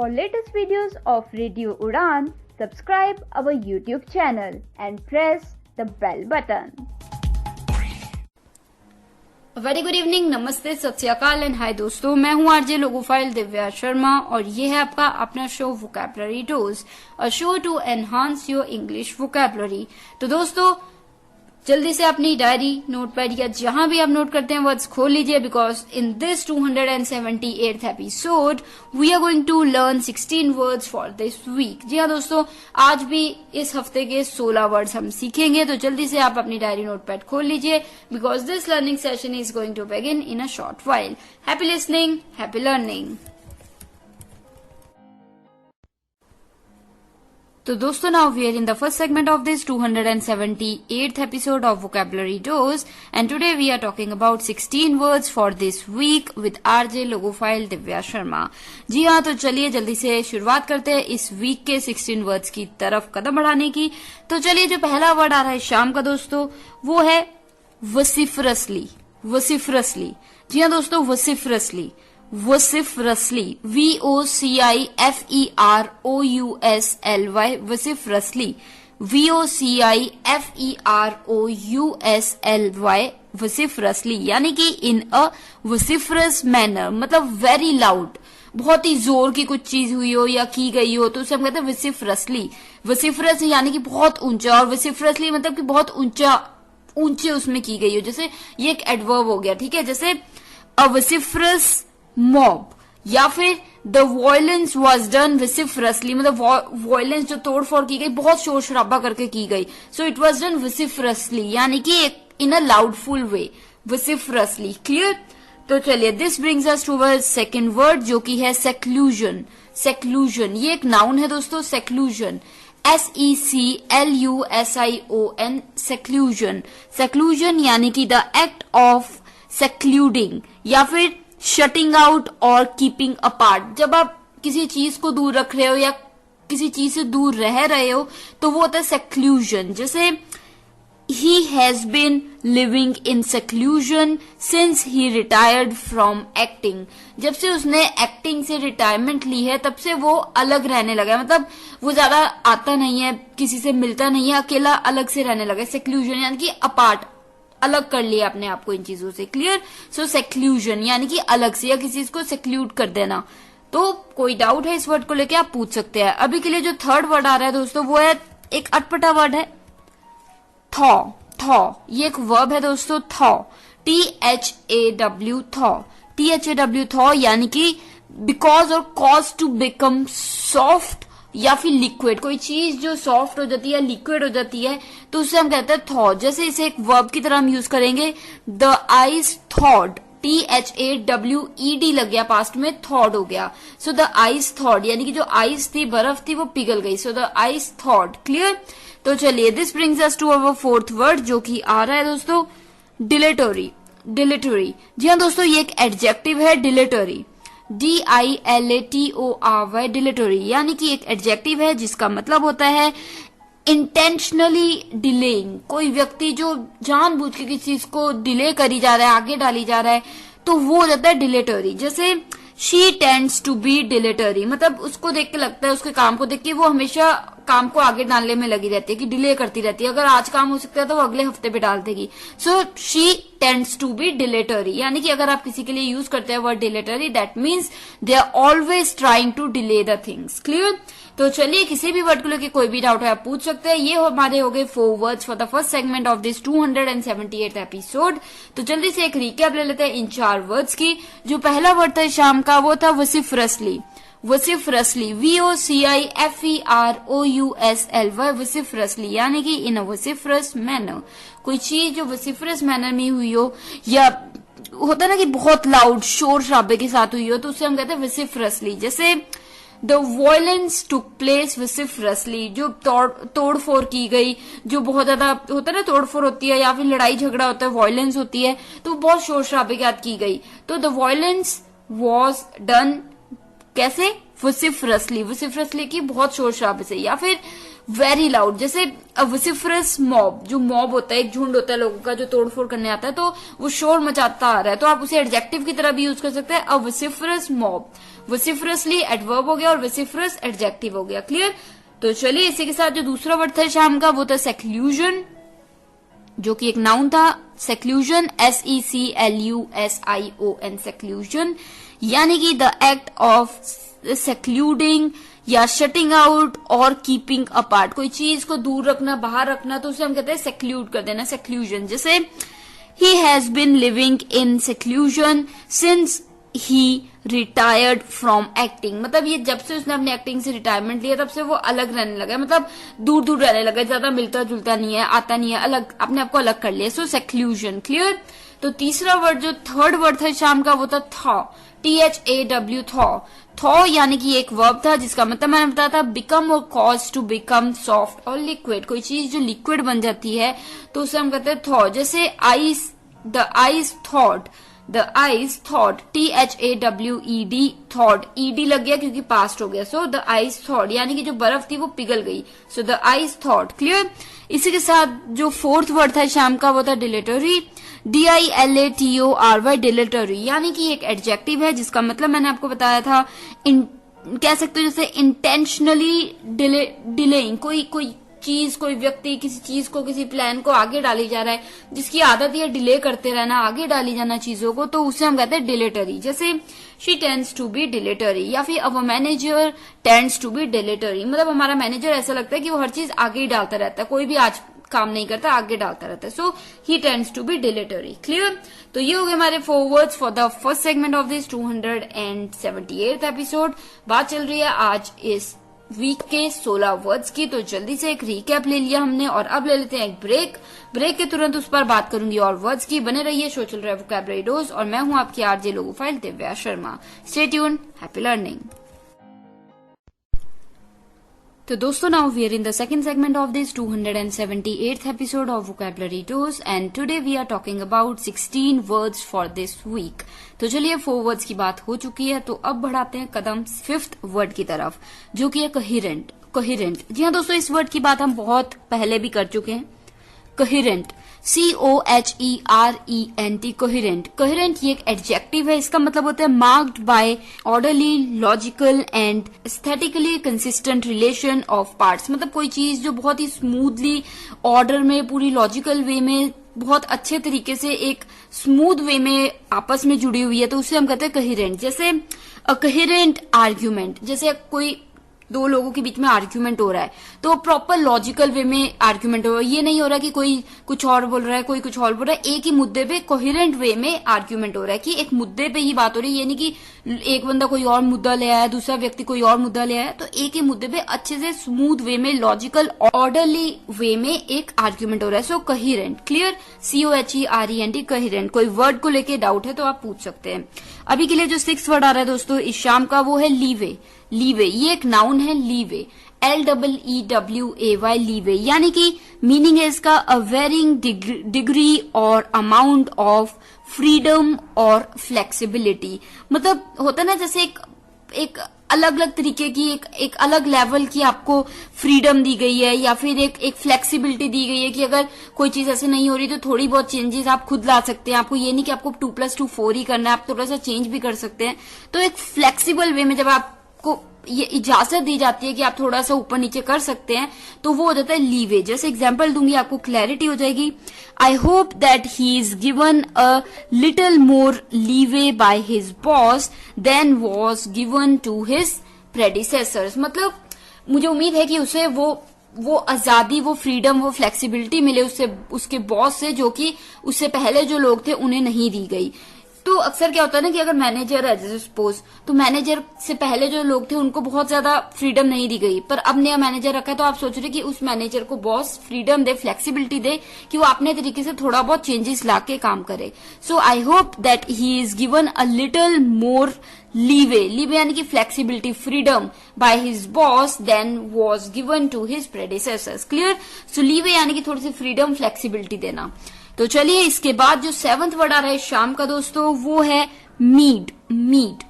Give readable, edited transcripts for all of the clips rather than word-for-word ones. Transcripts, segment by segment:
For latest videos of Radio Udan, subscribe our YouTube channel and press the bell button. Very good evening, नमस्ते, सत श्री अकाल and hi दोस्तों, मैं हूं RJ logophile Divya Sharma और ये है आपका अपना show vocabulary dose, a show to enhance your English vocabulary. तो दोस्तों जल्दी से अपनी डायरी, नोटपैड या जहां भी आप नोट करते हैं वर्ड्स खोल लीजिए, because in this 278th episode we are going to learn 16 words for this week. जी हाँ दोस्तों, आज भी इस हफ्ते के 16 वर्ड्स हम सीखेंगे, तो जल्दी से आप अपनी डायरी, नोटपैड खोल लीजिए, because this learning session is going to begin in a short while. Happy listening, happy learning. तो दोस्तों now we are in the first segment of this 278th episode of Vocabulary Dose and today we are talking about 16 words for this week with RJ Logophile Divya Sharma. जी हाँ, तो चलिए जल्दी से शुरुआत करते हैं इस वीक के 16 वर्ड्स की तरफ कदम बढ़ाने की। तो चलिए जो पहला वर्ड आ रहा है शाम का दोस्तों वो है vociferously। vociferously, जी हाँ दोस्तों, vociferously, vociferously, vociferously, vociferously, vociferously, vociferously, यानी कि इन अ vociferous मैनर, मतलब वेरी लाउड, बहुत ही जोर की कुछ चीज हुई हो या की गई हो तो उसे हम कहते हैं vociferously। vociferous यानी कि बहुत ऊंचा, और vociferously मतलब कि बहुत ऊंचे उसमें की गई हो, जैसे ये एक एडवर्ब हो गया, ठीक है। जैसे अ vociferous मॉब, या फिर द वॉयलेंस वॉज डन विसिफरसली, मतलब वॉयलेंस जो तोड़फोड़ की गई बहुत शोर शराबा करके की गई, सो इट वॉज डन विसिफरसली, यानी कि इन अ लाउडफुल वे, विसिफरसली। क्लियर? तो चलिए this brings us to our second word जो कि है सेक्लूजन। सेक्लूजन ये एक नाउन है दोस्तों, सेक्लूजन, SECLUSION, सेक्लूजन। सेक्लूजन यानी कि द एक्ट ऑफ सेक्लूडिंग या फिर शटिंग आउट और कीपिंग अपार्ट। जब आप किसी चीज को दूर रख रहे हो या किसी चीज से दूर रह रहे हो तो वो होता है सेक्लूजन। जैसे he has been living in seclusion since he retired from acting. जब से उसने एक्टिंग से रिटायरमेंट ली है तब से वो अलग रहने लगा है, मतलब वो ज्यादा आता नहीं है, किसी से मिलता नहीं है, अकेला अलग से रहने लगा है। सेक्लूजन यानी कि अपार्ट, अलग कर लिया अपने आप को इन चीजों से। क्लियर? सो सेक्लूजन यानी कि अलग से या किसी चीज को सेक्लूड कर देना। तो कोई डाउट है इस वर्ड को लेके आप पूछ सकते हैं। अभी के लिए जो थर्ड वर्ड आ रहा है दोस्तों वो है एक अटपटा वर्ड है, थॉ। थॉ ये एक वर्ब है दोस्तों, thaw, THAW, thaw, THAW, thaw, यानी कि बिकॉज और कॉज टू बिकम सॉफ्ट या फिर लिक्विड। कोई चीज जो सॉफ्ट हो जाती है, लिक्विड हो जाती है, तो उसे हम कहते हैं थॉ। जैसे इसे एक वर्ब की तरह हम यूज करेंगे, द आइज थॉड, THAWED लग गया पास्ट में, थॉड हो गया। सो द आइज थॉड यानी कि जो आइस थी, बर्फ थी, वो पिघल गई, so the eyes thawed. Clear? तो चलिए this brings us to our fourth word जो कि आ रहा है दोस्तों डिलेटरी। डिलेटरी, जी हाँ दोस्तों, ये एक एडजेक्टिव है, डिलेटरी, DILATORY, डिलेटरी, यानी कि एक एडजेक्टिव है जिसका मतलब होता है इंटेंशनली डिलेइंग। कोई व्यक्ति जो जानबूझ के किसी चीज को डिले करी जा रहा है, आगे डाली जा रहा है, तो वो हो जाता है डिलेटरी। जैसे शी टेंड्स टू बी डिलेटरी, मतलब उसको देख के लगता है, उसके काम को देख के वो हमेशा काम को आगे डालने में लगी रहती है, कि डिले करती रहती है। अगर आज काम हो सकता है तो वो अगले हफ्ते पे डाल देगी। So she tends to be dilatory, यानी कि अगर आप किसी के लिए यूज करते हैं word dilatory, that means they are always trying to delay the things. Clear? तो चलिए किसी भी वर्ड को लेकर कोई भी डाउट है आप पूछ सकते हैं। ये हमारे हो गए 4 words for the first segment of this 278th episode. तो जल्दी से एक रिकैप ले लेते हैं इन 4 वर्ड्स की। जो पहला वर्ड था शाम का वो था वोसिफरसली। वोसिफरसली, VOCIFEROUSLY, वोसिफरसली, यानी कि इन अ वोसिफरस मैनर। कोई चीज जो वोसिफरस मैनर में हुई हो या होता है ना कि बहुत लाउड शोर शराबे के साथ हुई हो, तो उसे हम कहते हैं वोसिफरसली। जैसे द वॉयलेंस टुक प्लेस वोसिफरसली, जो तोड़फोड़ की गई, जो बहुत ज्यादा होता है ना, तोड़फोड़ होती है या फिर लड़ाई झगड़ा होता है, वॉयलेंस होती है, तो बहुत शोर शराबे के साथ की गई। तो द वॉयलेंस वॉज डन कैसे? वोसिफरसली, वोसिफरसली की बहुत शोर शराबे से। या फिर वेरी लाउड, जैसे अ वोसिफरस मॉब, जो मॉब होता है एक झुंड होता है लोगों का जो तोड़फोड़ करने आता है, तो वो शोर मचाता आ रहा है, तो आप उसे एडजेक्टिव की तरह भी यूज कर सकते हैं, अ वोसिफरस मॉब। वोसिफरसली एडवर्ब हो गया और वोसिफरस एडजेक्टिव हो गया। क्लियर? तो चलिए इसी के साथ जो दूसरा वर्ड था शाम का वो था सेक्लूजन, जो कि एक नाउन था। सेक्लूजन, SECLUSION, सेक्लूजन यानी कि द एक्ट ऑफ सेक्लूडिंग या शटिंग आउट और कीपिंग अपार्ट, कोई चीज को दूर रखना, बाहर रखना, तो उसे हम कहते हैं सेक्लूड कर देना, सेक्लूजन। जैसे he has been living in seclusion since he retired from acting, मतलब ये जब से उसने अपने एक्टिंग से रिटायरमेंट लिया तब से वो अलग रहने लगा, मतलब दूर दूर रहने लगा, ज्यादा मिलता जुलता नहीं है, आता नहीं है, अलग अपने आप को अलग कर लिया। सो सेक्लूजन। क्लियर? तो तीसरा वर्ड, जो थर्ड वर्ड था शाम का, वो था थॉ, THAW, थॉ। थॉ यानी कि एक वर्ब था जिसका मतलब मैंने बताया था बिकम और कॉज टू बिकम सॉफ्ट और लिक्विड, कोई चीज जो लिक्विड बन जाती है तो उसे हम कहते हैं थॉ। जैसे ice, the ice thought, the ice thought, THAWED, thought, ED लग गया क्योंकि पास्ट हो गया, सो द आइस थॉट यानी कि जो बर्फ थी वो पिघल गई, so the ice thought. Clear? इसी के साथ जो फोर्थ वर्ड था शाम का वो था डिलेटरी, DILATORY, डिलेटरी यानी कि एक एडजेक्टिव है जिसका मतलब मैंने आपको बताया था, कह सकते हो जैसे इंटेंशनली डिलेइंग, कोई चीज, कोई व्यक्ति किसी चीज को, किसी प्लान को आगे डाली जा रहा है, जिसकी आदत है डिले करते रहना, आगे डाली जाना चीजों को, तो उसे हम कहते हैं डिलेटरी। जैसे शी टेंड्स टू बी डिलेटरी, या फिर अवर मैनेजर टेंड्स टू बी डिलेटरी, मतलब हमारा मैनेजर ऐसा लगता है कि वो हर चीज आगे ही डालता रहता है, कोई भी आज काम नहीं करता, आगे डालता रहता है, सो ही टेंड्स टू बी डिलेटरी। क्लियर? तो ये हो गए हमारे 4 words for the first segment of this 278th episode. बात चल रही है आज इस वीक के 16 वर्ड्स की, तो जल्दी से एक रिकैप ले लिया हमने और अब ले लेते हैं एक ब्रेक के तुरंत उस पर बात करूंगी और वर्ड्स की। बने रहिए, शो चल रहा है वोकैबुलरी डोज और मैं हूं आपकी RJ logophile Divya Sharma. Stay tuned, happy learning. तो दोस्तों, now we are in the second segment of this 278th episode of Vocabulary Dose and today we are talking about 16 words for this week. तो चलिए 4 words की बात हो चुकी है, तो अब बढ़ाते हैं कदम 5th वर्ड की तरफ, जो कि है कोहेरेंट। कोहेरेंट, जी हाँ दोस्तों, इस वर्ड की बात हम बहुत पहले भी कर चुके हैं। Coherent, COHERENT, coherent. कोहेरेंट ये एक एडजेक्टिव है, इसका मतलब होता है marked by orderly, logical and aesthetically consistent relation of parts, मतलब कोई चीज जो बहुत ही स्मूथली ऑर्डर में, पूरी लॉजिकल वे में, बहुत अच्छे तरीके से एक स्मूथ वे में आपस में जुड़ी हुई है, तो उसे हम कहते हैं कोहेरेंट। जैसे अ कोहेरेंट आर्ग्यूमेंट, जैसे कोई दो लोगों के बीच में आर्ग्यूमेंट हो रहा है तो प्रॉपर लॉजिकल वे में आर्ग्यूमेंट हो रहा है, ये नहीं हो रहा कि कोई कुछ और बोल रहा है, कोई कुछ और बोल रहा है, एक ही मुद्दे पे कोहेरेंट वे में आर्ग्यूमेंट हो रहा है कि एक मुद्दे पे ही बात हो रही है, ये नहीं कि एक बंदा कोई और मुद्दा ले आया, दूसरा व्यक्ति कोई और मुद्दा ले आया, तो एक ही मुद्दे पे अच्छे से स्मूथ वे में, लॉजिकल ऑर्डरली वे में एक आर्ग्यूमेंट हो रहा है, सो कोहेरेंट। क्लियर? COHERENT, coherent. कोई वर्ड को लेके डाउट है तो आप पूछ सकते हैं। अभी के लिए जो 6th वर्ड आ रहा है दोस्तों इस शाम का, वो है लीवे। लीवे ये एक नाउन है, लीवे, LEEWAY, लीवे यानी कि मीनिंग है इसका अ वेरिंग डिग्री और अमाउंट ऑफ फ्रीडम और फ्लेक्सिबिलिटी, मतलब होता है ना जैसे एक अलग अलग तरीके की एक अलग लेवल की आपको फ्रीडम दी गई है, या फिर एक फ्लेक्सिबिलिटी दी गई है कि अगर कोई चीज ऐसे नहीं हो रही तो थोड़ी बहुत चेंजेस आप खुद ला सकते हैं, आपको ये नहीं कि आपको 2+2 4 ही करना है, आप थोड़ा सा चेंज भी कर सकते हैं। तो एक फ्लेक्सिबल वे में जब आपको ये इजाजत दी जाती है कि आप थोड़ा सा ऊपर नीचे कर सकते हैं, तो वो हो जाता है लीवे। जैसे एग्जांपल दूंगी आपको क्लैरिटी हो जाएगी। I hope that he is given a little more leeway by his boss than was given to his predecessors, मतलब मुझे उम्मीद है कि उसे वो आजादी, वो फ्रीडम, वो फ्लेक्सिबिलिटी मिले उसके बॉस से, जो कि उससे पहले जो लोग थे उन्हें नहीं दी गई। तो अक्सर क्या होता है ना कि अगर मैनेजर है जैसे सपोज, तो मैनेजर से पहले जो लोग थे उनको बहुत ज्यादा फ्रीडम नहीं दी गई, पर अब नया मैनेजर रखा है तो आप सोच रहे कि उस मैनेजर को बॉस फ्रीडम दे, फ्लेक्सिबिलिटी दे कि वो अपने तरीके से थोड़ा बहुत चेंजेस लाके काम करे। So I hope that he is given a little more leeway, leeway यानी कि flexibility, freedom by his boss than was given to his predecessors. Clear? So leeway यानी कि थोड़ी सी फ्रीडम, फ्लेक्सिबिलिटी देना। तो चलिए इसके बाद जो 7th वर्ड आ रहा है शाम का दोस्तों, वो है meed. Meed,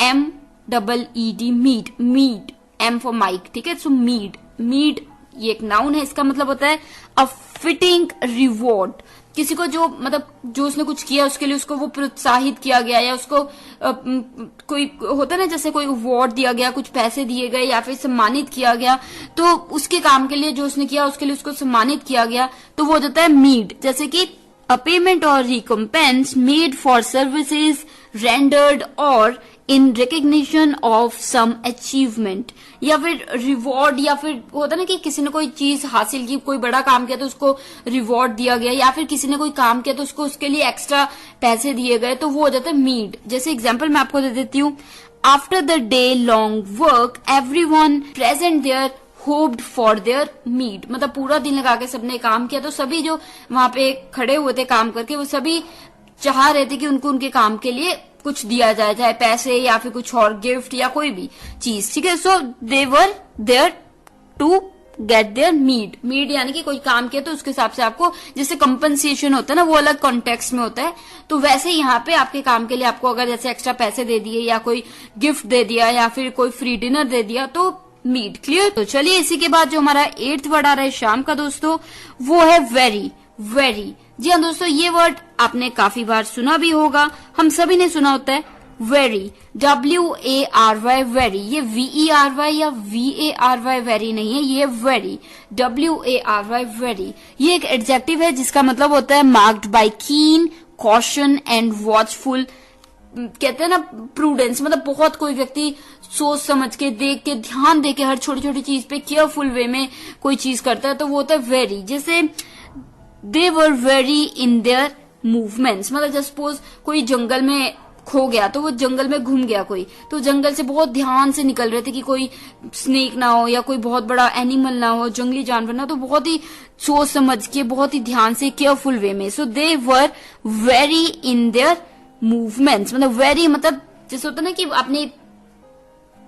MEED, meed, meed, M for Mike, ठीक है। सो मीड, मीड ये एक नाउन है, इसका मतलब होता है अ फिटिंग रिवॉर्ड। किसी को जो मतलब जो उसने कुछ किया उसके लिए उसको वो प्रोत्साहित किया गया, या उसको कोई होता है ना, जैसे कोई अवार्ड दिया गया, कुछ पैसे दिए गए या फिर सम्मानित किया गया, तो उसके काम के लिए जो उसने किया उसके लिए उसको सम्मानित किया गया, तो वो हो जाता है मीड। जैसे कि अ पेमेंट और recompense made for services rendered और इन रिकग्निशन ऑफ सम अचीवमेंट, या फिर रिवॉर्ड, या फिर होता है ना कि किसी ने कोई चीज हासिल की, कोई बड़ा काम किया तो उसको रिवॉर्ड दिया गया, या फिर किसी ने कोई काम किया तो उसको उसके लिए एक्स्ट्रा पैसे दिए गए, तो वो हो जाता है मीड। जैसे एग्जांपल मैं आपको दे देती हूँ, after the day long work everyone present there hoped for their meed, मतलब पूरा दिन लगा के सबने काम किया तो सभी जो वहां पे खड़े हुए थे काम करके वो सभी चाह रहे थे कि उनको उनके काम के लिए कुछ दिया जाए, चाहे पैसे या फिर कुछ और गिफ्ट या कोई भी चीज, ठीक है। So they were there to get their meed. Meed यानी कि कोई काम किया तो उसके हिसाब से आपको, जैसे कंपनसेशन होता है ना, वो अलग कॉन्टेक्स्ट में होता है, तो वैसे यहाँ पे आपके काम के लिए आपको अगर जैसे एक्स्ट्रा पैसे दे दिए या कोई गिफ्ट दे दिया या फिर कोई फ्री डिनर दे दिया तो मीड। क्लियर। तो चलिए इसी के बाद जो हमारा 8th वर्ड आ रहा है शाम का दोस्तों, वो है वेरी। वेरी, जी हाँ दोस्तों, ये वर्ड आपने काफी बार सुना भी होगा, हम सभी ने सुना होता है वेरी, WARY वेरी। ये VERY या VARY वेरी नहीं है, ये वेरी, WARY वेरी। ये एक एडजेक्टिव है जिसका मतलब होता है मार्क्ड बाय कीन कॉशन एंड वॉचफुल। कहते हैं ना प्रूडेंस, मतलब बहुत कोई व्यक्ति सोच समझ के, देख के, ध्यान दे के हर छोटी छोटी चीज पे केयरफुल वे में कोई चीज करता है, तो वो होता है वेरी। जैसे they were wary in their movements, मतलब जस्ट सपोज कोई जंगल में खो गया तो वो जंगल में घूम गया कोई, तो जंगल से बहुत ध्यान से निकल रहे थे कि कोई स्नेक ना हो या कोई बहुत बड़ा एनिमल ना हो, जंगली जानवर ना, तो बहुत ही सोच समझ के, बहुत ही ध्यान से, केयरफुल वे में। So they were wary in their movements, मतलब वेरी मतलब जैसे होता है ना कि आपने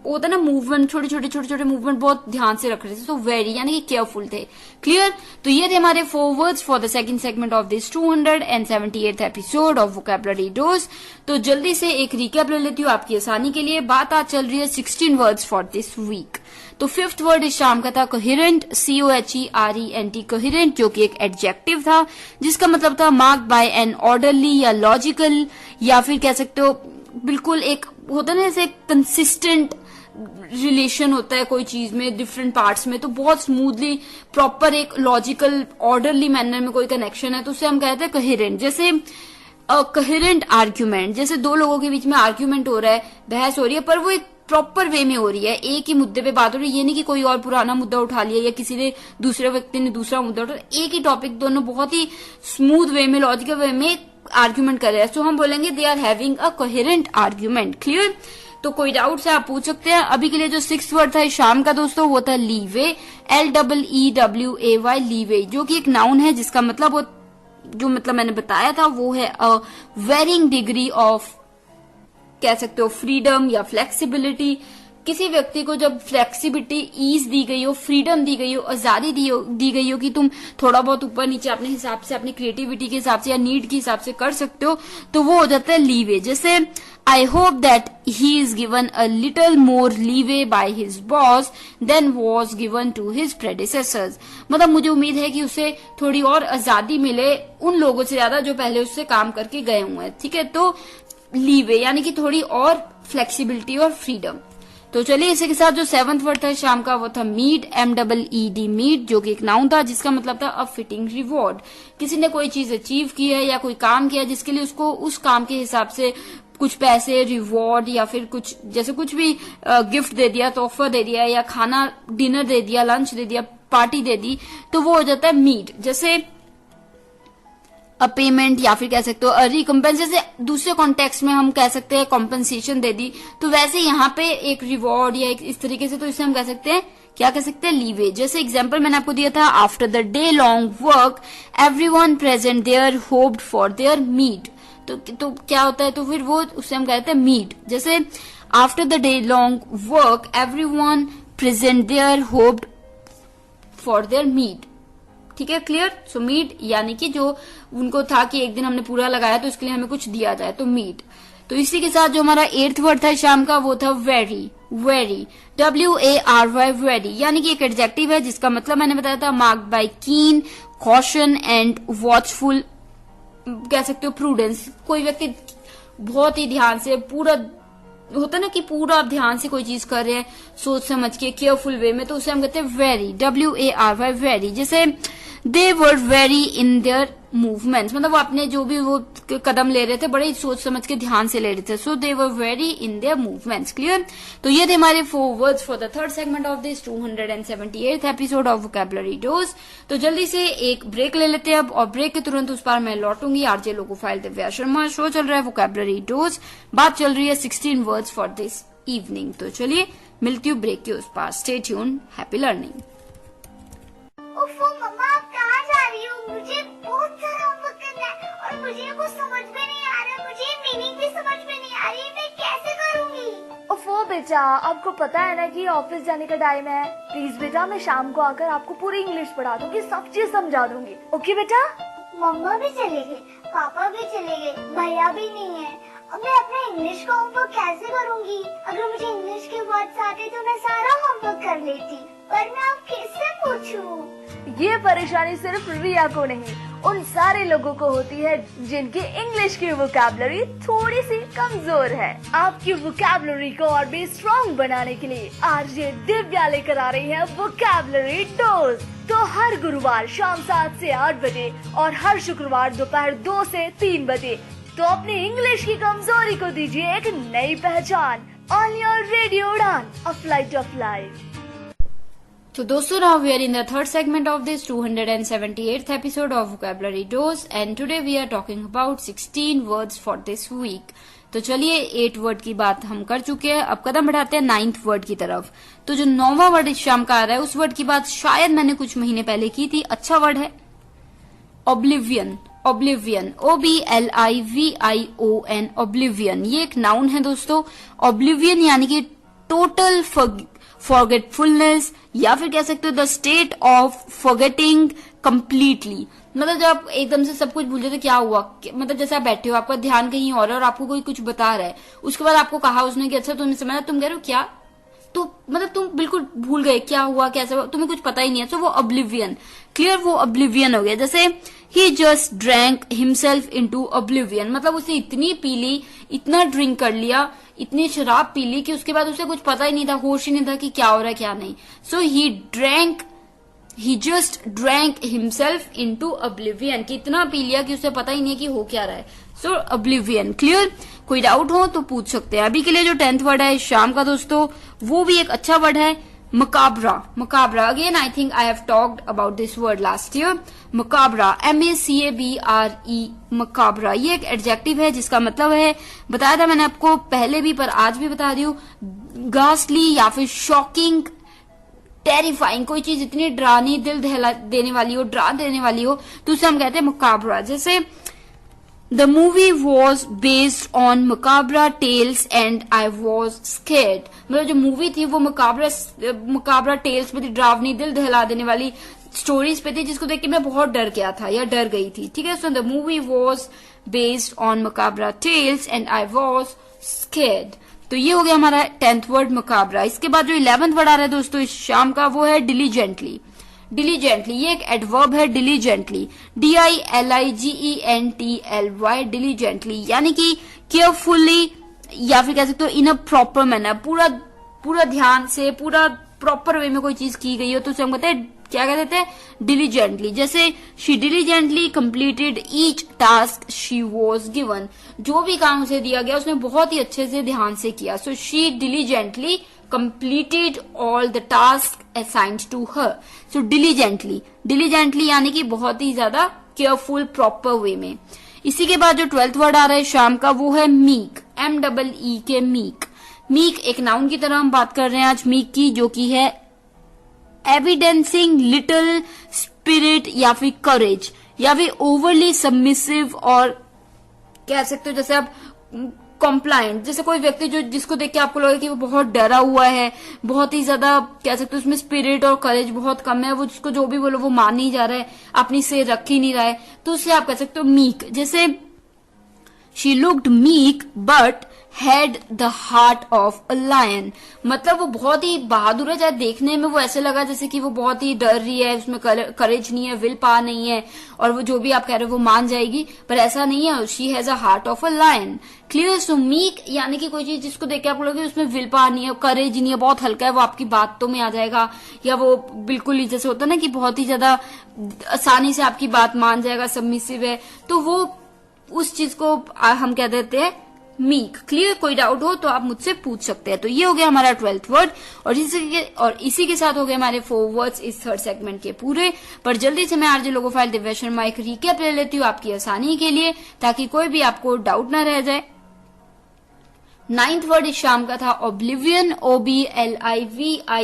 होता है ना मूवमेंट, छोटे छोटे मूवमेंट बहुत ध्यान से रख रहे थे, तो वेरी यानी कि केयरफुल थे। क्लियर। तो ये थे हमारे 4 words for the second segment of this 278th episode of vocabulary dose. तो जल्दी से एक रिकैप ले लेती हूँ आपकी आसानी के लिए। बात आज चल रही है 16 वर्ड्स फॉर दिस वीक। तो 5th वर्ड इस शाम का था कोहेरेंट, COHERENT, कोहेरेंट, जो कि एक एडजेक्टिव था जिसका मतलब था मार्क्ड बाय एन ऑर्डरली या लॉजिकल, या फिर कह सकते हो बिल्कुल एक होता है ना जैसे कंसिस्टेंट रिलेशन होता है कोई चीज में, डिफरेंट पार्ट्स में, तो बहुत स्मूथली प्रॉपर एक लॉजिकल ऑर्डरली मैनर में कोई कनेक्शन है तो उसे हम कहते हैं कोहेरेंट। जैसे कोहेरेंट आर्ग्यूमेंट, जैसे दो लोगों के बीच में आर्ग्यूमेंट हो रहा है, बहस हो रही है, पर वो एक प्रॉपर वे में हो रही है, एक ही मुद्दे पे बात हो रही है, ये नहीं कि कोई और पुराना मुद्दा उठा लिया या किसी ने दूसरे व्यक्ति ने दूसरा मुद्दा उठा, एक ही टॉपिक, दोनों बहुत ही स्मूथ वे में, लॉजिकल वे में आर्ग्यूमेंट कर रहे हैं, सो हम बोलेंगे they are having a coherent argument. Clear. तो कोई डाउट है आप पूछ सकते हैं। अभी के लिए जो 6th वर्ड था शाम का दोस्तों वो था लीवे, LEEWAY, लीवे, जो कि एक नाउन है जिसका मतलब जो मतलब मैंने बताया था वो है अ वेरिंग डिग्री ऑफ, कह सकते हो फ्रीडम या फ्लेक्सिबिलिटी। किसी व्यक्ति को जब फ्लेक्सिबिलिटी, ईज दी गई हो, फ्रीडम दी गई हो, आजादी दी गई हो कि तुम थोड़ा बहुत ऊपर नीचे अपने हिसाब से, अपनी क्रिएटिविटी के हिसाब से या नीड के हिसाब से कर सकते हो, तो वो हो जाता है लीवे। जैसे I hope that he is given a little more leeway by his boss than was given to his predecessors, मतलब मुझे उम्मीद है कि उसे थोड़ी और आजादी मिले उन लोगों से ज्यादा जो पहले उससे काम करके गए हुए हैं। ठीक है, तो लीवे यानी कि थोड़ी और फ्लेक्सिबिलिटी और फ्रीडम। तो चलिए इसी के साथ जो 7th वर्ड था शाम का वो था मीट, MEED, मीट, जो कि एक नाउन था जिसका मतलब था अ फिटिंग रिवॉर्ड। किसी ने कोई चीज अचीव की है या कोई काम किया जिसके लिए उसको उस काम के हिसाब से कुछ पैसे, रिवॉर्ड या फिर कुछ जैसे कुछ भी गिफ्ट दे दिया, तोहफा दे दिया या खाना, डिनर दे दिया, लंच दे दिया, पार्टी दे दी, तो वो हो जाता है मीट। जैसे अ पेमेंट या फिर कह सकते हो रिकम्पेंस, जैसे दूसरे कॉन्टेक्स्ट में हम कह सकते हैं कॉम्पनसेशन दे दी, तो वैसे यहाँ पे एक रिवॉर्ड या एक इस तरीके से, तो इसे हम कह सकते हैं, क्या कह सकते हैं, लीवे। जैसे एग्जांपल मैंने आपको दिया था, after the day long work everyone present there hoped for their meed, तो क्या होता है, तो फिर वो उसे हम कहते हैं मीट। जैसे after the day long work everyone present there hoped for their meed. ठीक है, क्लियर। सो मीट यानी कि जो उनको था कि एक दिन हमने पूरा लगाया तो इसके लिए हमें कुछ दिया जाए, तो मीट। तो इसी के साथ जो हमारा 8th वर्ड था शाम का वो था वेरी, वेरी, WARY, वेरी, यानी कि एक एडजेक्टिव है जिसका मतलब मैंने बताया था मार्क्ड बाय कीन, कॉशन एंड वॉचफुल, कह सकते हो प्रूडेंस। कोई व्यक्ति बहुत ही ध्यान से, पूरा होता है ना कि पूरा आप ध्यान से कोई चीज कर रहे हैं सोच समझ के केयरफुल वे में, तो उसे हम कहते हैं वेरी, WARY, वेरी। जैसे they were wary in their movements, मतलब वो अपने जो भी वो कदम ले रहे थे बड़े ही सोच समझ के ध्यान से ले रहे थे। So they were wary in their movements. Clear? तो ये थे हमारे 4 words for the third segment of this 278th episode of vocabulary dose. तो जल्दी से एक ब्रेक ले लेते हैं अब, और ब्रेक के तुरंत उस पार मैं लौटूंगी। RJ logophile Divya Sharma, show चल रहा है वोकैबुलरी डोज, बात चल रही है 16 वर्ड्स फॉर दिस इवनिंग। तो चलिए मिलती हूँ ब्रेक के उस पार। Stay tune, happy learning. उफ़ो मम्मा, आप कहाँ जा रही हो? मुझे बहुत सारा होमवर्क करना है और मुझे वो समझ में नहीं आ रहा, मुझे मीनिंग भी समझ में नहीं आ रही, मैं कैसे करूँगी? ओफो बेटा, आपको पता है ना कि ऑफिस जाने का टाइम है। प्लीज बेटा, मैं शाम को आकर आपको पूरी इंग्लिश पढ़ा दूंगी, सब चीज समझा दूंगी। ओके बेटा? मम्मा भी चले गए, पापा भी चले गए, भैया भी नहीं है। अब मैं अपने इंग्लिश का होमवर्क कैसे करूँगी? अगर मुझे इंग्लिश के वर्ड्स आते तो मैं सारा होमवर्क कर लेती, पर मैं अब किससे पूछूं? ये परेशानी सिर्फ रिया को नहीं, उन सारे लोगों को होती है जिनकी इंग्लिश की वोकैबुलरी थोड़ी सी कमजोर है। आपकी वोकैबुलरी को और भी स्ट्रॉन्ग बनाने के लिए आरजे दिव्या लेकर आ रही है वोकैबुलरी डोज। तो हर गुरुवार शाम 7 से 8 बजे और हर शुक्रवार दोपहर 2 से 3 बजे तो अपनी इंग्लिश की कमजोरी को दीजिए एक नई पहचान। ऑन योर रेडियो उड़ान, a flight of life. So दोस्तों, now we are in the third segment of this 278th episode of Vocabulary Dose, and today we are talking about 16 words for this week. तो चलिए 8 word की बात हम कर चुके हैं, अब कदम बढ़ाते हैं 9th वर्ड की तरफ। तो जो 9वां वर्ड इस शाम का आ रहा है उस वर्ड की बात शायद मैंने कुछ महीने पहले की थी। अच्छा वर्ड है ओब्लिवियन, ओब्लिवियन, OBLIVION, ओब्लिवियन। ये एक नाउन है दोस्तों। ओब्लिवियन यानी कि टोटल फॉरगेटफुलनेस, या फिर कह सकते हो the state of forgetting completely. मतलब जब आप एकदम से सब कुछ भूल जाते, क्या हुआ, मतलब जैसे आप बैठे हो, आपका ध्यान कहीं और है और आपको कोई कुछ बता रहा है, उसके बाद आपको कहा उसने कि अच्छा तुमने समझा, तुम कह रहे हो क्या, तो मतलब तुम बिल्कुल भूल गए क्या हुआ कैसे हुआ, तुम्हें कुछ पता ही नहीं है। तो वो ऑब्लिवियन, क्लियर, वो ऑब्लिवियन हो गया। जैसे ही just drank himself into oblivion, मतलब उसने इतनी पी ली, इतना ड्रिंक कर लिया, इतनी शराब पी ली कि उसके बाद उसे कुछ पता ही नहीं था, होश ही नहीं था कि क्या हो रहा है क्या नहीं। So he just drank himself into oblivion, कि इतना पी लिया कि उसे पता ही नहीं है कि हो क्या रहा है। सो ऑब्लिवियन, क्लियर। कोई डाउट हो तो पूछ सकते हैं। अभी के लिए जो 10th वर्ड है शाम का दोस्तों, वो भी एक अच्छा वर्ड है, macabre. Macabre, again I think I have talked about this word last year. Macabre, MACABRE, macabre. ये एक एडजेक्टिव है जिसका मतलब है, बताया था मैंने आपको पहले भी पर आज भी बता रही हूँ, गास्टली या फिर शॉकिंग, टेरिफाइंग। कोई चीज इतनी डरानी, दिल दहला देने वाली हो, डरा देने वाली हो, तो उसे हम कहते हैं मकाबरा। जैसे the movie was based on macabre tales and I was scared, मतलब जो मूवी थी वो मकाबरा टेल्स पे थी, डरावनी, दिल दहला देने वाली स्टोरीज पे थी, जिसको देख के मैं बहुत डर गया था या डर गई थी। ठीक है, so the movie was based on macabre tales and I was scared. तो ये हो गया हमारा 10th वर्ड मकाबरा। इसके बाद जो 11th वर्ड आ रहा है दोस्तों इस शाम का, वो है डिलीजेंटली। डिलीजेंटली, ये एक एडवर्ब है, डिलीजेंटली, DILIGENTLY, डिलीजेंटली, यानी कि केयरफुली या फिर कह सकते हो इन अ प्रॉपर मैनर, पूरा ध्यान से, पूरा प्रॉपर वे में कोई चीज की गई हो तो उसे हम कहते हैं, क्या कहते हैं, डिलीजेंटली। जैसे she diligently completed each task she was given, जो भी काम उसे दिया गया उसने बहुत ही अच्छे से ध्यान से किया। So she diligently completed all the tasks assigned to her. So diligently यानी कि बहुत ही ज्यादा केयरफुल, प्रॉपर वे में। इसी के बाद जो 12th वर्ड आ रहा है शाम का, वो है मीक, MEEK, मीक। मीक एक नाउन की तरह हम बात कर रहे हैं आज मीक की, जो कि है एविडेंसिंग लिटिल स्पिरिट या फिर करेज, या फिर ओवरली सबमिसिव, और कह सकते हो जैसे आप कॉम्प्लाइंट, जैसे कोई व्यक्ति जो जिसको देख के आपको लगे कि वो बहुत डरा हुआ है, बहुत ही ज्यादा कह सकते हो उसमें स्पिरिट और करेज बहुत कम है, वो जिसको जो भी बोलो वो मान नहीं जा रहा है, अपनी से रख ही नहीं रहा है, तो उससे आप कह सकते हो मीक। जैसे she looked meek but had the heart of a lion, मतलब वो बहुत ही बहादुर है, चाहे देखने में वो ऐसे लगा जैसे कि वो बहुत ही डर रही है, उसमें करेज नहीं है, विल पावर नहीं है, और वो जो भी आप कह रहे हो वो मान जाएगी, पर ऐसा नहीं है, she has a heart of a lion. Clear. So meek यानी कि कोई चीज जिसको देख के आपको लगे उसमें विल पावर नहीं है, करेज नहीं है, बहुत हल्का है, वो आपकी बातों में आ जाएगा, या वो बिल्कुल ही जैसे होता है ना कि बहुत ही ज्यादा आसानी से आपकी बात मान जाएगा, सबमिसिव है, तो वो उस चीज को हम कह देते हैं मीक। क्लियर। कोई डाउट हो तो आप मुझसे पूछ सकते हैं। तो ये हो गया हमारा 12th वर्ड, और इसी के साथ हो गए हमारे 4 वर्ड्स इस थर्ड सेगमेंट के पूरे। पर जल्दी से मैं आरजे लोगोफाइल दिव्या शर्मा एक रिकैप ले लेती हूँ आपकी आसानी के लिए, ताकि कोई भी आपको डाउट ना रह जाए। 9th वर्ड इस शाम का था ओब्लिवियन, OBLIVION,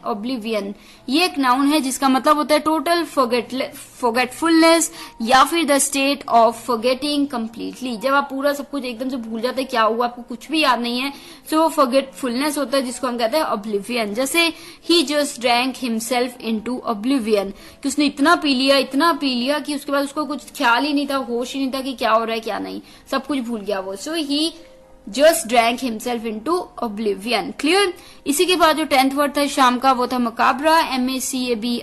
ओब्लिवियन। ये एक नाउन है जिसका मतलब होता है टोटल फॉरगेटफुलनेस या फिर the state of forgetting completely. जब आप पूरा सब कुछ एकदम से भूल जाते हैं, क्या हुआ आपको कुछ भी याद नहीं है, तो वो फॉरगेटफुलनेस होता है जिसको हम कहते हैं ओब्लिवियन। जैसे ही just drank himself into oblivion, कि उसने इतना पी लिया कि उसके बाद उसको कुछ ख्याल ही नहीं था, होश ही नहीं था कि क्या हो रहा है क्या नहीं, सब कुछ भूल गया वो। So he just drank himself into oblivion. Clear. इसी के बाद जो 10th वर्ड था शाम का वो था मकाबरा, MACABRE,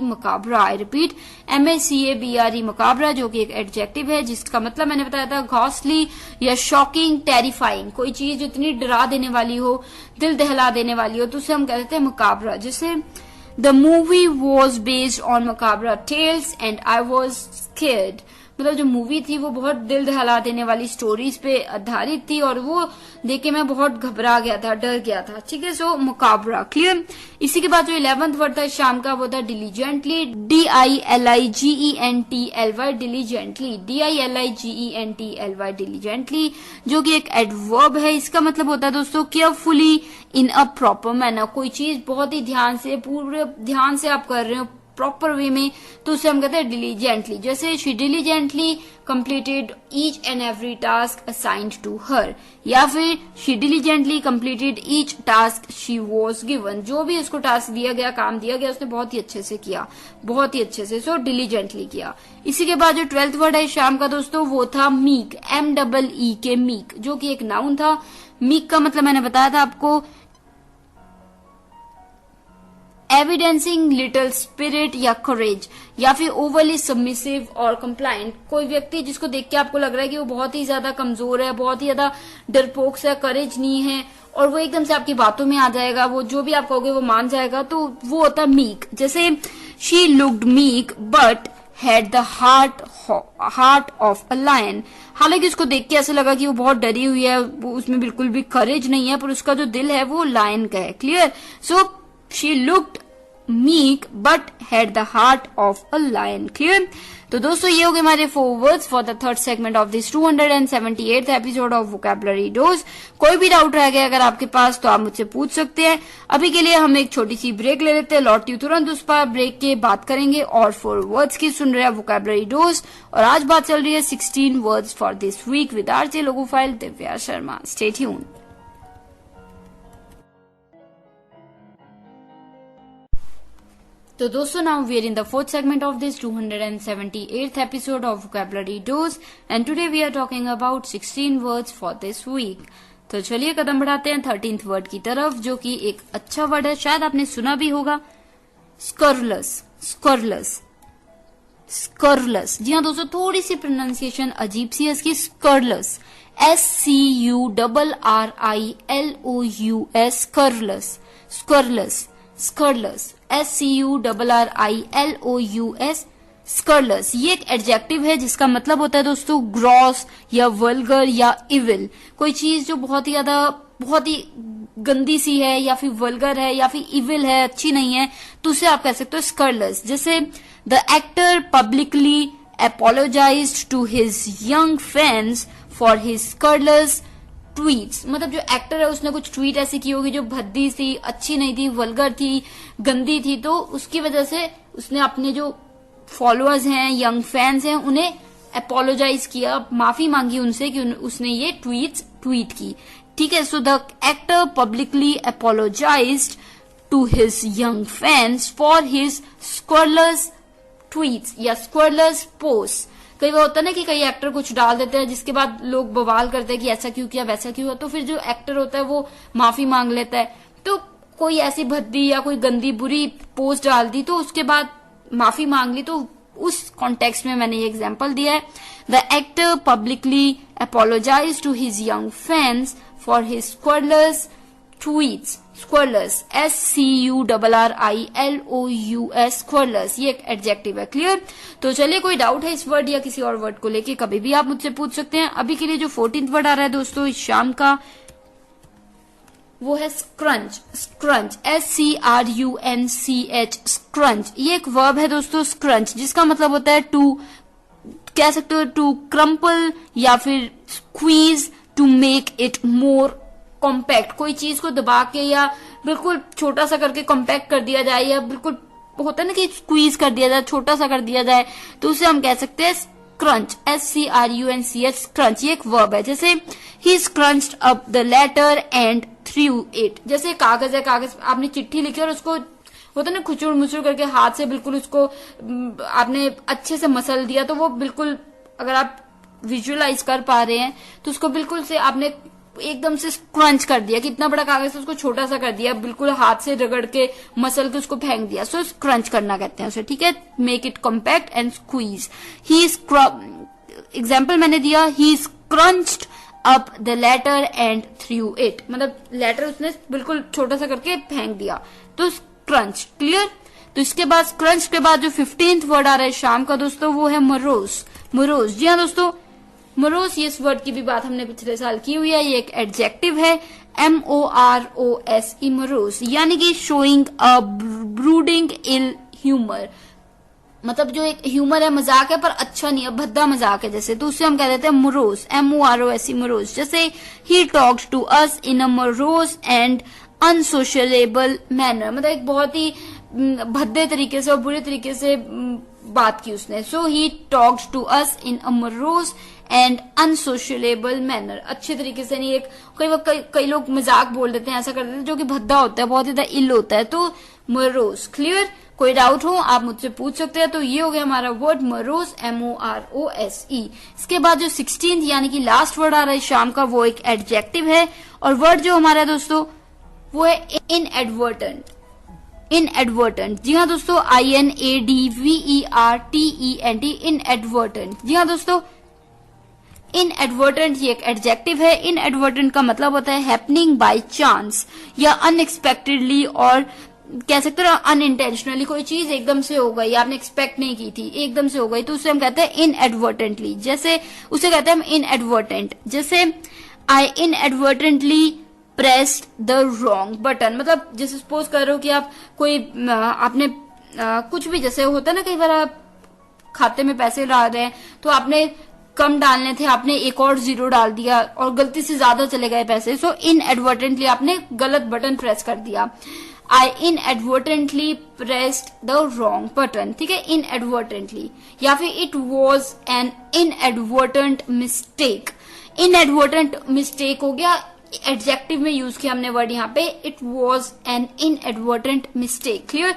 मकाबरा। आई रिपीट, MACABRE, मकाबरा, जो कि एक एडजेक्टिव है जिसका मतलब मैंने बताया था घॉस्टली या शॉकिंग, टेरिफाइंग। कोई चीज जो इतनी डरा देने वाली हो, दिल दहला देने वाली हो, तो उसे हम कहते हैं मकाबरा। जैसे the movie was based on macabre tales and I was scared, मतलब जो मूवी थी वो बहुत दिल दहला देने वाली स्टोरीज पे आधारित थी, और वो देख के मैं बहुत घबरा गया था, डर गया था। ठीक है। सो मुकाबरा। क्लियर। इसी के बाद जो 11th वर्ड था शाम का वो था diligently, DILIGENTLY, diligently, DILIGENTLY, diligently, जो कि एक एडवर्ब है। इसका मतलब होता है दोस्तों carefully in a proper manner, कोई चीज बहुत ही ध्यान से, पूरे ध्यान से आप कर रहे हो प्रॉपर वे में, तो उसे हम कहते हैं डिलीजेंटली। जैसे she diligently completed each and every task assigned to her, या फिर she diligently completed each task she was given, जो भी उसको टास्क दिया गया, काम दिया गया, उसने बहुत ही अच्छे से किया, बहुत ही अच्छे से, सो डिलीजेंटली किया। इसी के बाद जो 12th वर्ड है शाम का दोस्तों वो था मीक, MEEK, मीक, जो कि एक नाउन था। मीक का मतलब मैंने बताया था आपको एविडेंसिंग लिटिल स्पिरिट या करेज, या फिर ओवरली सबमिसिव और कंप्लाइंट। कोई व्यक्ति जिसको देख के आपको लग रहा है कि वो बहुत ही ज्यादा कमजोर है, बहुत ही ज्यादा डरपोक है, करेज नहीं है, और वो एकदम से आपकी बातों में आ जाएगा, वो जो भी आप कहोगे वो मान जाएगा, तो वो होता है मीक। जैसे she looked meek but had the heart of a lion, हालांकि उसको देख के ऐसा लगा कि वो बहुत डरी हुई है, उसमें बिल्कुल भी करेज नहीं है, पर उसका जो दिल है वो लायन का है। Clear. So she looked meek but had the heart of a lion. Clear? तो दोस्तों ये हो गए हमारे 4 words for the third segment of this 278th episode of vocabulary dose. कोई भी डाउट रह गया अगर आपके पास तो आप मुझसे पूछ सकते हैं। अभी के लिए हम एक छोटी सी ब्रेक ले लेते हैं, लौटती हूँ तुरंत उस पर, ब्रेक के बात करेंगे और 4 words की। सुन रहे हैं vocabulary dose, और आज बात चल रही है 16 words for this week with RJ logophile Divya Sharma. Stay tuned. तो दोस्तों now we are in the 4th segment of this 278th episode of vocabulary dose, and today we are talking about 16 words for this week. तो चलिए कदम बढ़ाते हैं 13th word की तरफ, जो कि एक अच्छा वर्ड है, शायद आपने सुना भी होगा, स्कर्लस। स्कर्लस, स्कर्लस। जी हाँ दोस्तों, थोड़ी सी प्रोनाउंसिएशन अजीब सी है इसकी, स्कर्लस, SCURRILOUS, स्कर्लस, स्कर्लस, स्कर्लस, SCURRILOUS, स्कर्लस। ये एक एडजेक्टिव है जिसका मतलब होता है दोस्तों ग्रॉस या वल्गर या इविल। कोई चीज जो बहुत ही ज्यादा, बहुत ही गंदी सी है, या फिर वल्गर है, या फिर इविल है, अच्छी नहीं है, तो उसे आप कह सकते हो स्कर्लस। जैसे the actor publicly apologised to his young fans for his scurrilous tweets, मतलब जो एक्टर है उसने कुछ ट्वीट ऐसी की होगी जो भद्दी सी, अच्छी नहीं थी, वल्गर थी, गंदी थी, तो उसकी वजह से उसने अपने जो फॉलोअर्स हैं, यंग फैंस हैं, उन्हें अपोलोजाइज किया, माफी मांगी उनसे कि उसने ये ट्वीट की। ठीक है। So the actor publicly apologised to his young fans for his scurrilous tweets या स्क्वरलस पोस्ट। कई बार होता है ना कि कई एक्टर कुछ डाल देते हैं जिसके बाद लोग बवाल करते हैं कि ऐसा क्यों किया वैसा क्यों हुआ, तो फिर जो एक्टर होता है वो माफी मांग लेता है। तो कोई ऐसी भद्दी या कोई गंदी बुरी पोस्ट डाल दी तो उसके बाद माफी मांग ली, तो उस कॉन्टेक्स्ट में मैंने ये एग्जांपल दिया है। The actor publicly apologise to his young fans for his scurrilous tweets. Scurrilous SCURRILOUS scurrilous, ये एक एडजेक्टिव है। क्लियर? तो चलिए, कोई डाउट है इस वर्ड या किसी और वर्ड को लेके कभी भी आप मुझसे पूछ सकते हैं। अभी के लिए जो 14th वर्ड आ रहा है दोस्तों इस शाम का, वो है स्क्रंच। स्क्रंच SCRUNCH स्क्रंच, ये एक वर्ब है दोस्तों स्क्रंच, जिसका मतलब होता है टू, कह सकते हो टू क्रम्पल या फिर squeeze to make it more compact. कोई चीज को दबा के या बिल्कुल छोटा सा करके कॉम्पैक्ट कर दिया जाए, या बिल्कुल होता है ना कि स्क्वीज कर दिया जाए, छोटा सा कर दिया जाए, तो उसे हम कह सकते हैं स्क्रंच। SCRUNCH स्क्रंच, ये एक वर्ब है। जैसे ही scrunched up the letter and threw it, जैसे कागज है, कागज आपने चिट्ठी लिखी और उसको होता है ना खुचुर मुचुर करके हाथ से बिल्कुल उसको आपने अच्छे से मसल दिया, तो वो बिल्कुल अगर आप विजुअलाइज कर पा रहे हैं तो उसको बिल्कुल से आपने एकदम से स्क्रंच कर दिया, कितना बड़ा कागज था उसको छोटा सा कर दिया, बिल्कुल हाथ से रगड़ के मसल के उसको फेंक दिया। सो स्क्रंच करना कहते हैं उसे, ठीक है। Make it compact and squeeze. He example मैंने दिया, he scrunched up the letter and threw it, मतलब लेटर उसने बिल्कुल छोटा सा करके फेंक दिया, तो स्क्रंच। क्लियर? तो इसके बाद स्क्रंच के बाद जो 15th वर्ड आ रहा है शाम का दोस्तों, वो है मोरोस। मोरोस, जी हाँ दोस्तों, मोरोस, ये इस वर्ड की भी बात हमने पिछले साल की हुई है। ये एक एडजेक्टिव है, MOROSE मोरोस, यानी कि showing a brooding ill humour, मतलब जो एक ह्यूमर है, मजाक है पर अच्छा नहीं है, भद्दा मजाक है जैसे, तो उससे हम कह देते हैं मोरोस, MOROSE मोरोस। जैसे he talks to us in a morose and unsociable manner, मतलब एक बहुत ही भद्दे तरीके से और बुरे तरीके से बात की उसने। So he talks to us in a morose and unsociable manner, अच्छे तरीके से नहीं, एक कई लोग मजाक बोल देते हैं, ऐसा कर देते हैं जो कि भद्दा होता है, बहुत ज्यादा इल होता है, तो मोरोस। क्लियर? कोई डाउट हो आप मुझसे पूछ सकते हैं। तो ये हो गया हमारा वर्ड मोरोस, MOROSE। इसके बाद जो 16th यानी कि लास्ट वर्ड आ रहा है शाम का, वो एक एडजेक्टिव है, और वर्ड जो हमारा है दोस्तों वो है इनएडवर्टेंट। इनएडवर्टेंट, जी हाँ दोस्तों, INADVERTENT, इनएडवर्टेंट। जी हाँ दोस्तों, इनएडवर्टेंट ये एक एडजेक्टिव है। इनएडवर्टेंट का मतलब होता है हैपनिंग बाय चांस या अनएक्सपेक्टेडली, और कह सकते हो अनइंटेंशनली, कोई चीज एकदम से हो गई, आपने एक्सपेक्ट नहीं की थी, एकदम से हो गई, तो उसे हम कहते हैं इनएडवर्टेंटली। जैसे उसे कहते हैं हम इनएडवर्टेंट। जैसे I inadvertently pressed the wrong button, मतलब जैसे सपोज कर रहे हो कि आप कोई आपने कुछ भी, जैसे होता है ना कई बार आप खाते में पैसे डाल रहे हैं तो आपने कम डालने थे, आपने एक और जीरो डाल दिया और गलती से ज्यादा चले गए पैसे, सो इनएडवर्टेंटली आपने गलत बटन प्रेस कर दिया। I inadvertently pressed the wrong button, ठीक है, इनएडवर्टेंटली। या फिर it was an inadvertent mistake. Inadvertent mistake हो गया, एडजेक्टिव में यूज किया हमने वर्ड यहाँ पे, it was an inadvertent mistake. Clear?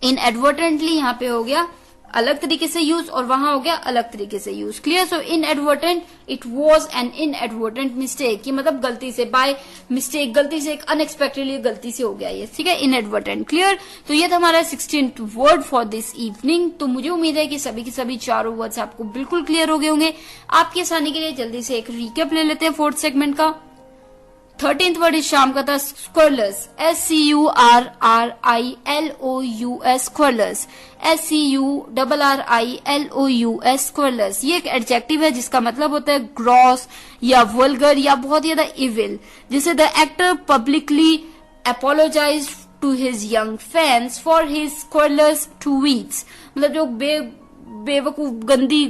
Inadvertently यहाँ पे हो गया अलग तरीके से यूज और वहां हो गया अलग तरीके से use. Clear? So inadvertent, it was an inadvertent mistake, कि मतलब गलती से, बाय मिस्टेक, गलती से, एक अनएक्सपेक्टेडली गलती से हो गया ये, ठीक है, इनएडवर्टेंट। क्लियर? तो ये था हमारा 16th word for this evening. तो मुझे उम्मीद है कि सभी के सभी चारों वर्ड्स आपको बिल्कुल क्लियर हो गए होंगे। आपकी आसानी के लिए जल्दी से एक रिकैप ले लेते हैं 4th सेगमेंट का। 13th वर्ड इस शाम का था स्क्वेरलस, SCURRILOUS स्क्वेरलस, SCURRILOUS स्क्वेरलस। ये एक एडजेक्टिव है जिसका मतलब होता है ग्रॉस या वल्गर या बहुत ज्यादा इविल। जैसे the actor publicly apologise to his young fans for his scurrilous tweets, मतलब जो बेवकूफ गंदी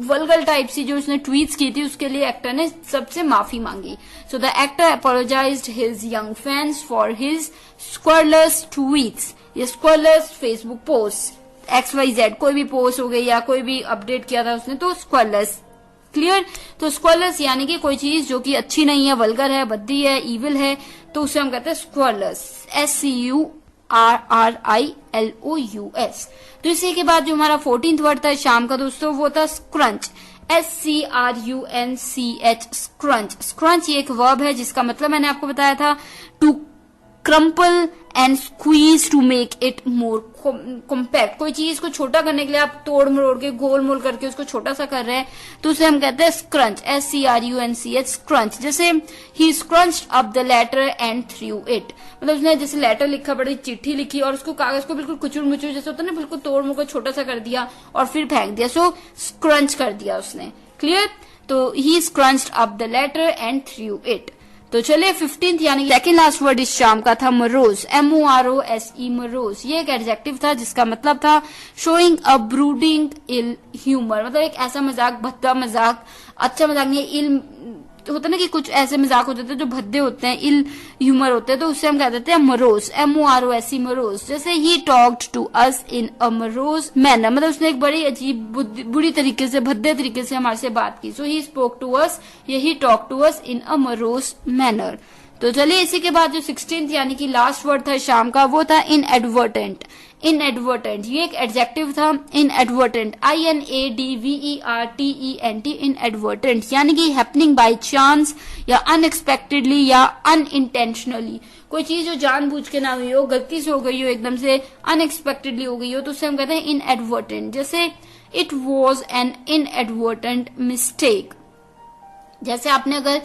वल्गर टाइप सी जो उसने ट्वीट्स की थी उसके लिए एक्टर ने सबसे माफी मांगी। So the actor apologised his young fans for his scurrilous tweets. ये स्क्वेरलस फेसबुक पोस्ट, XYZ कोई भी पोस्ट हो गई या कोई भी अपडेट किया था उसने, तो स्क्वेरलस। क्लियर? तो स्क्वेरलस यानी कि कोई चीज जो कि अच्छी नहीं है, वल्गर है, भद्दी है, इविल है, तो उसे हम कहते हैं स्क्वेरलस, SCRRILOUS। तो इसी के बाद जो हमारा 14th वर्ड था शाम का दोस्तों वो था स्क्रंच, SCRUNCH, स्क्रंच। स्क्रंच ये एक वर्ब है जिसका मतलब मैंने आपको बताया था to crumple and squeeze to make it more compact. कोई चीज को छोटा करने के लिए आप तोड़ मरोड़ के गोल मोल करके उसको छोटा सा कर रहे हैं तो उसे हम कहते हैं स्क्रंच, SCRUNCH, स्क्रंच। जैसे ही scrunched up the letter and threw it, मतलब उसने जैसे लेटर लिखा, बड़ी चिट्ठी लिखी और उसको कागज को बिल्कुल कुचुर मुचुर जैसे होता है ना, बिल्कुल तोड़ मोड़ कर छोटा सा कर दिया और फिर फेंक दिया, सो स्क्रंच कर दिया उसने। क्लियर? तो ही scrunched up the letter and threw it. तो चलिए 15th यानी सेकेंड लास्ट वर्ड इस शाम का था मरोज, MOROSE, मरोज। ये एक एडजेक्टिव था जिसका मतलब था showing a brooding ill humour, मतलब एक ऐसा मजाक, भद्दा मजाक, अच्छा मजाक नहीं, इल होता है ना कि कुछ ऐसे मजाक होते थे जो भद्दे होते हैं, इल ह्यूमर होते हैं, तो उससे हम कह देते हैं मरोज, MOROSE, मरोज। जैसे ही talked to us in a morose manner, मतलब उसने एक बड़ी अजीब बुरी तरीके से, भद्दे तरीके से हमारे से बात की। सो ही स्पोक टू अस, या he talk to us in a morose manner. तो चलिए इसी के बाद जो 16th यानी कि लास्ट वर्ड था शाम का वो था इनएडवर्टेंट। इनएडवर्टेंट ये एक एडजेक्टिव था, इनएडवर्टेंट, INADVERTENT, इनएडवर्टेंट यानी कि हैपनिंग बाय चांस या अनएक्सपेक्टेडली या अनइंटेंशनली। कोई चीज जो जानबूझ के ना हुई हो, गलती से हो गई हो, एकदम से अनएक्सपेक्टेडली हो गई हो, तो उससे हम कहते हैं इनएडवर्टेंट। जैसे it was an inadvertent mistake. जैसे आपने अगर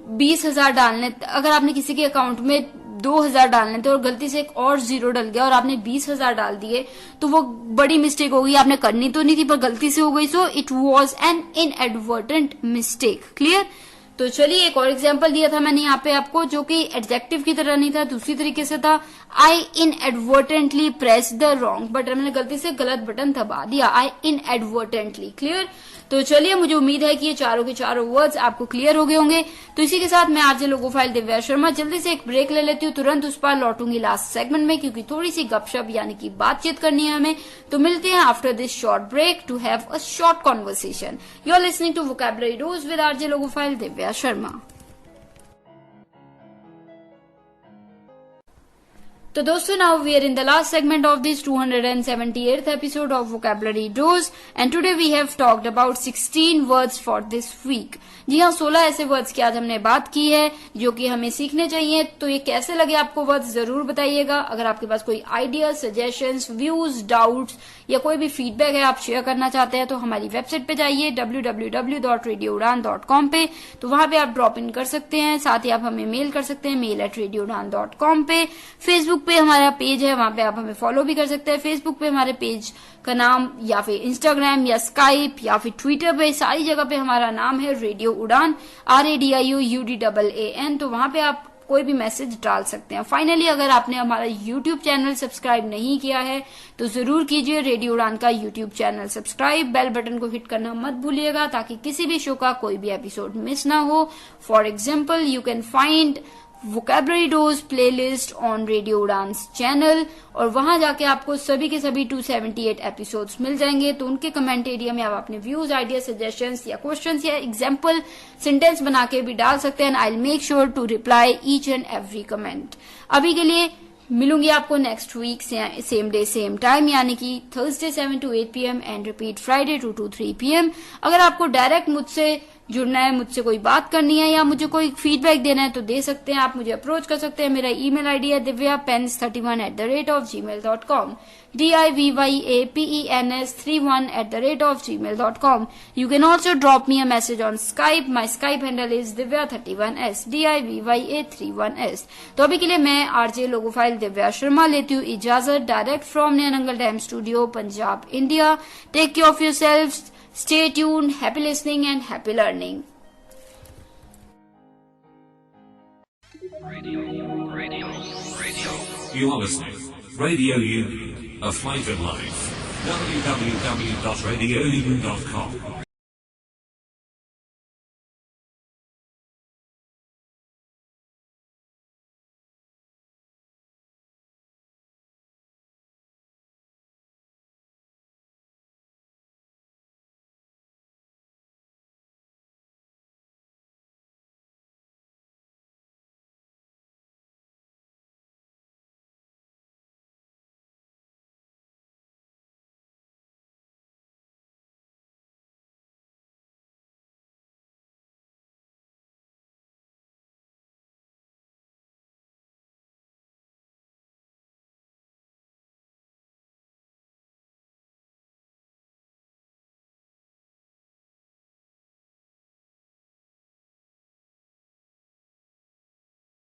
20,000 डालने, अगर आपने किसी के अकाउंट में 2,000 डालने थे और गलती से एक और जीरो डल गया और आपने 20,000 डाल दिए, तो वो बड़ी मिस्टेक हो गई, आपने करनी तो नहीं थी पर गलती से हो गई। So it was an inadvertent mistake. Clear? तो चलिए एक और एग्जाम्पल दिया था मैंने यहाँ पे आपको, जो कि एडजेक्टिव की तरह नहीं था, दूसरी तरीके से था। I inadvertently press the wrong button, मैंने गलती से गलत बटन दबा दिया, आई इनएडवर्टेंटली। क्लियर? तो चलिए मुझे उम्मीद है कि ये चारों के चारों वर्ड्स आपको क्लियर हो गए होंगे। तो इसी के साथ मैं आरजे लोगोफाइल दिव्या शर्मा जल्दी से एक ब्रेक ले लेती हूँ, तुरंत उस पर लौटूंगी लास्ट सेगमेंट में, क्योंकि थोड़ी सी गपशप यानी कि बातचीत करनी है हमें। तो मिलते हैं after this short break to have a short conversation. You are listening to vocabulary dose with RJ logophile Divya Sharma. तो दोस्तों now we are in the last segment of this 278th episode of Vocabulary Dose and today we have talked about 16 words for this week। जी हाँ, 16 ऐसे words की आज हमने बात की है जो कि हमें सीखने चाहिए। तो ये कैसे लगे आपको वर्ड्स जरूर बताइएगा। अगर आपके पास कोई आइडिया, सजेशंस, व्यूज, डाउट्स या कोई भी फीडबैक है आप शेयर करना चाहते हैं तो हमारी वेबसाइट पे जाइए www.radioudan.com पे, तो वहां पे आप ड्रॉप इन कर सकते हैं। साथ ही आप हमें मेल कर सकते हैं mail@radioudan.com पे। फेसबुक पे हमारा पेज है, वहां पे आप हमें फॉलो भी कर सकते हैं। फेसबुक पे हमारे पेज का नाम, या फिर इंस्टाग्राम या स्काइप या फिर ट्विटर पे, सारी जगह पे हमारा नाम है रेडियो उड़ान, RADIOUDAAN। तो वहां पे आप कोई भी मैसेज डाल सकते हैं। फाइनली अगर आपने हमारा यूट्यूब चैनल सब्सक्राइब नहीं किया है तो जरूर कीजिए रेडियो उड़ान का YouTube channel subscribe. Bell button को हिट करना मत भूलिएगा ताकि किसी भी शो का कोई भी एपिसोड मिस ना हो। For example you can find vocabulary dose playlist on radio उड़ान चैनल, और वहां जाके आपको सभी के सभी 278 एपिसोड्स मिल जाएंगे। तो उनके कमेंट एरिया में आप अपने व्यूज, आइडिया, सजेशंस या क्वेश्चंस या एग्जाम्पल सेंटेंस बना के भी डाल सकते हैं। I will make sure to reply each and every comment. अभी के लिए मिलूंगी आपको next week same day same time, यानी कि Thursday 7 to 8 PM and repeat Friday 2 to 3 PM। अगर आपको डायरेक्ट मुझसे जुड़ना है, मुझसे कोई बात करनी है या मुझे कोई फीडबैक देना है तो दे सकते हैं, आप मुझे अप्रोच कर सकते हैं। मेरा ईमेल आईडी है divyapens31@gmail.com, DIVYAPENS31@gmail.com। You can also drop me a message on Skype. My Skype handle is divya31s, DIVYA31s। तो अभी के लिए मैं आरजे लोगोफाइल दिव्या शर्मा लेती हूँ इजाजत, direct from Nangal dam studio, Punjab, India. Take care of yourselves, stay tuned, happy listening and happy learning. Radio. You are listening. Radio U, a flavored life. www.radiounion.com